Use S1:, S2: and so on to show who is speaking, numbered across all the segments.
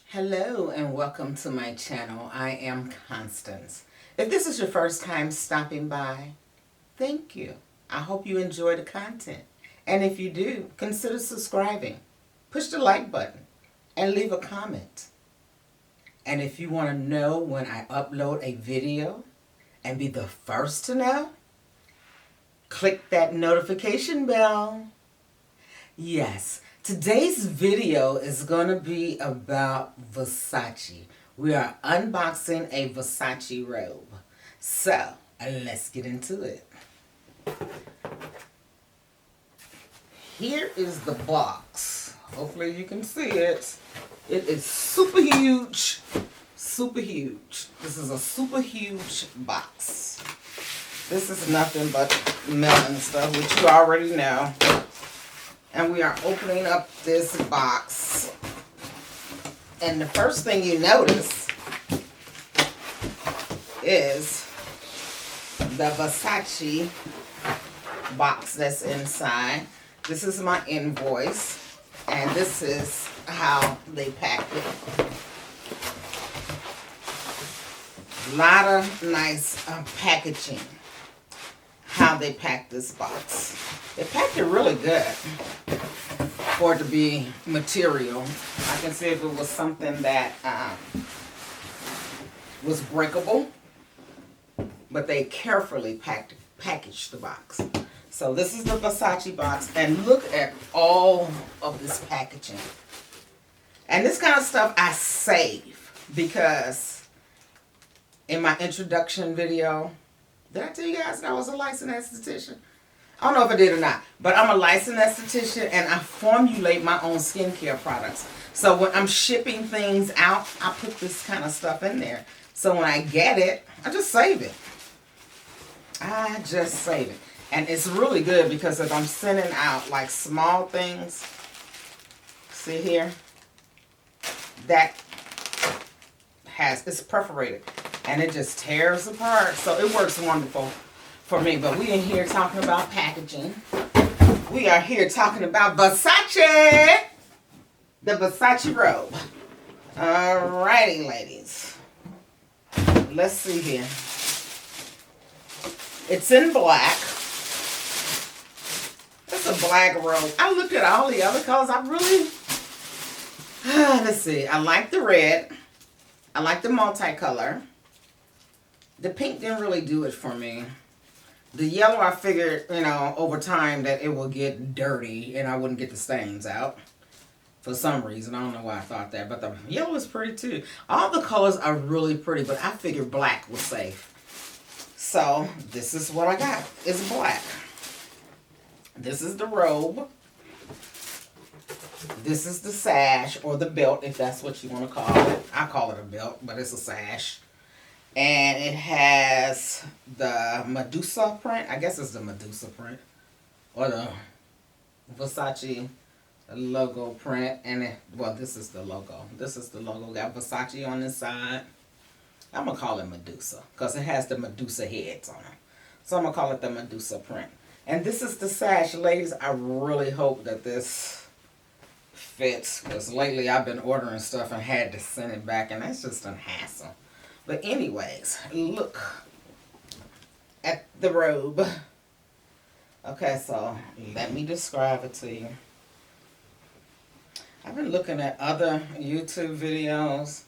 S1: Hello and welcome to my channel. I am Constance. If this is your first time stopping by, thank you. I hope you enjoy the content. And if you do, consider subscribing. Push the like button and leave a comment. And if you want to know when I upload a video and be the first to know, click that notification bell. Yes, today's video is going to be about Versace. We are unboxing a Versace robe. So, let's get into it. Here is the box. Hopefully you can see it. It is super huge. Super huge. This is a super huge box. This is nothing but mail and stuff, which you already know. And we are opening up this box. And the first thing you notice is the Versace box that's inside. This is my invoice. And this is how they packed it. A lot of nice packaging. How they packed this box. They packed it really good for it to be material. I can see if it was something that was breakable, but they carefully packaged the box. So this is the Versace box, and look at all of this packaging. And this kind of stuff I save because in my introduction video, did I tell you guys that I was a licensed esthetician? I don't know if I did or not, but I'm a licensed esthetician and I formulate my own skincare products. So when I'm shipping things out, I put this kind of stuff in there. So when I get it, I just save it. I just save it. And it's really good because if I'm sending out like small things, see here, that it's perforated. And it just tears apart. So it works wonderful for me. But we in here talking about packaging. We are here talking about Versace. The Versace robe. Alrighty, ladies. Let's see here. It's in black. It's a black robe. I looked at all the other colors. I really... let's see. I like the red. I like the multicolor. The pink didn't really do it for me. The yellow, I figured, over time that it will get dirty and I wouldn't get the stains out. For some reason. I don't know why I thought that. But the yellow is pretty too. All the colors are really pretty, but I figured black was safe. So, this is what I got. It's black. This is the robe. This is the sash or the belt, if that's what you want to call it. I call it a belt, but it's a sash. And it has the medusa print. I guess it's the medusa print. Or the Versace logo print. And well, this is the logo. This is the logo. Got Versace on this side. I'm going to call it medusa. Because it has the medusa heads on it. So I'm going to call it the medusa print. And this is the sash. Ladies, I really hope that this fits. Because lately I've been ordering stuff and had to send it back. And that's just a hassle. But anyways, look at the robe. Okay, so let me describe it to you. I've been looking at other YouTube videos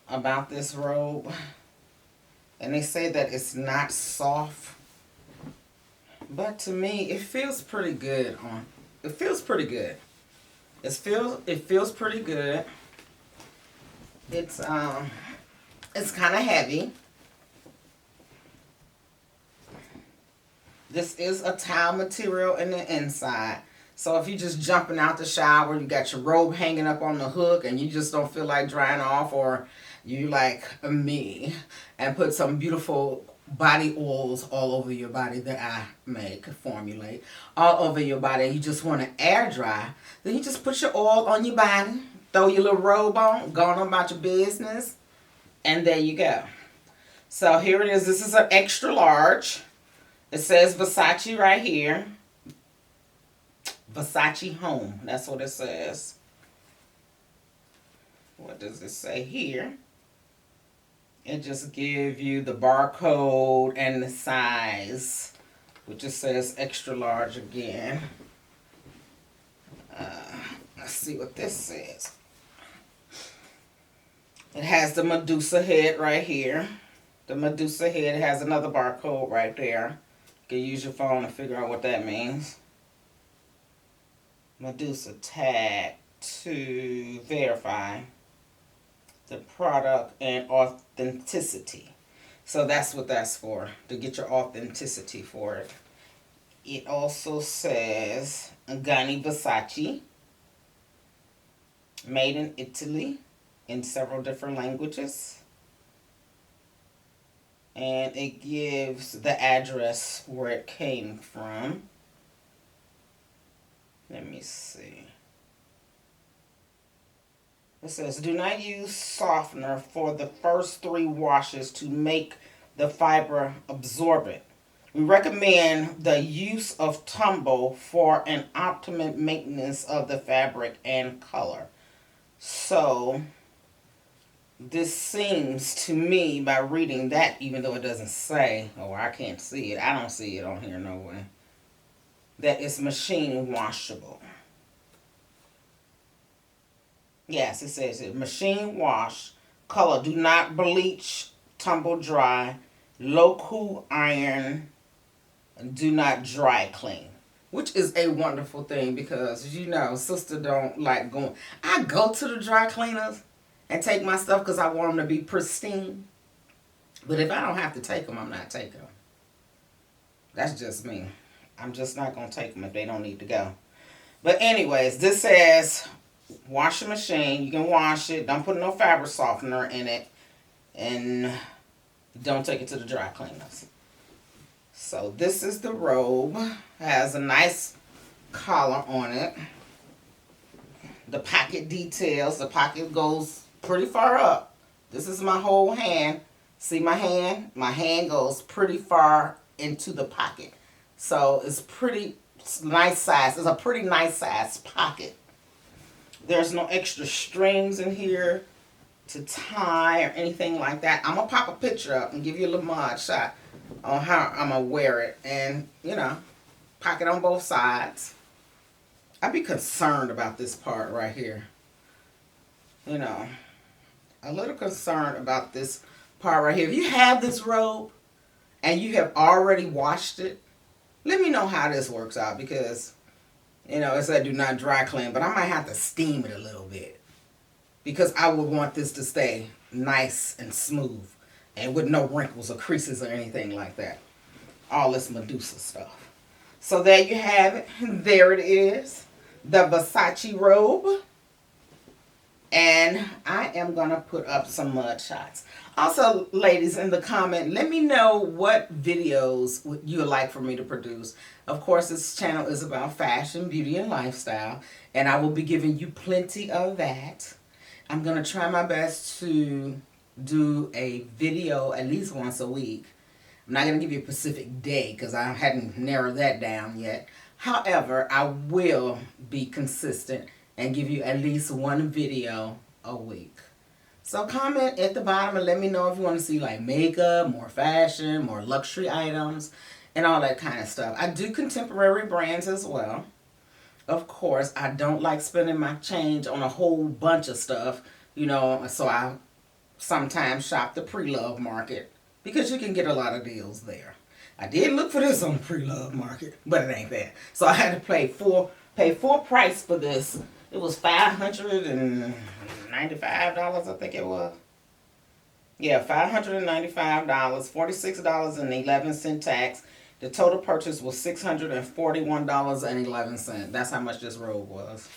S1: about this robe. And they say that it's not soft. But to me, it feels pretty good on. It feels pretty good. It feels pretty good. It's kind of heavy. This is a towel material in the inside. So if you're just jumping out the shower, you got your robe hanging up on the hook and you just don't feel like drying off, or you like me and put some beautiful body oils all over your body that I formulate all over your body, and you just want to air dry, then you just put your oil on your body, throw your little robe on, go on about your business. And there you go. So here it is. This is an extra large. It says Versace right here. Versace Home. That's what it says. what does it say here? It just gives you the barcode and the size, which just says extra large again. Let's see what this says. It has the medusa head right here. The medusa head has another barcode right there. You can use your phone to figure out what that means. Medusa tag to verify the product and authenticity. So that's what that's for, to get your authenticity for it. It also says Gianni Versace, made in Italy in several different languages. And it gives the address where it came from. Let me see. It says, do not use softener for the first 3 washes to make the fiber absorbent. We recommend the use of tumble for an optimum maintenance of the fabric and color. So, this seems to me, by reading that, even though it doesn't say, or I can't see it, I don't see it on here no way, that it's machine washable. Yes, it says it. Machine wash, color, do not bleach, tumble dry, low cool iron, do not dry clean. Which is a wonderful thing because, you know, sister don't like going. I go to the dry cleaners and take my stuff because I want them to be pristine. But if I don't have to take them, I'm not taking them. That's just me. I'm just not going to take them if they don't need to go. But anyways, this says washing machine. You can wash it. Don't put no fabric softener in it. And don't take it to the dry cleaners. So this is the robe. Has a nice collar on it. The pocket details. The pocket goes pretty far up. This is my whole hand. See my hand? My hand goes pretty far into the pocket. So it's pretty nice size. It's a pretty nice size pocket. There's no extra strings in here to tie or anything like that. I'm going to pop a picture up and give you a little mod shot on how I'm going to wear it. And, you know, pocket on both sides. I'd be concerned about this part right here. You know, a little concerned about this part right here. If you have this robe and you have already washed it, let me know how this works out because, you know, it said do not dry clean, but I might have to steam it a little bit because I would want this to stay nice and smooth and with no wrinkles or creases or anything like that. All this Medusa stuff. So there you have it. There it is. The Versace robe. And I am going to put up some mud shots. Also, ladies, in the comment, let me know what videos you would like for me to produce. Of course, this channel is about fashion, beauty, and lifestyle. And I will be giving you plenty of that. I'm going to try my best to do a video at least once a week. I'm not going to give you a specific day because I hadn't narrowed that down yet. However, I will be consistent and give you at least one video a week. So comment at the bottom and let me know if you want to see like makeup, more fashion, more luxury items, and all that kind of stuff. I do contemporary brands as well. Of course, I don't like spending my change on a whole bunch of stuff, you know, so I sometimes shop the pre-love market because you can get a lot of deals there. I did look for this on the pre-love market, but it ain't there. So I had to pay full price for this. It was $595, I think it was. Yeah, $595, $46.11 tax. The total purchase was $641.11. That's how much this robe was.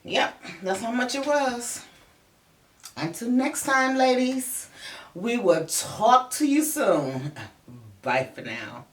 S1: Yep, that's how much it was. Until next time, ladies, we will talk to you soon. Bye for now.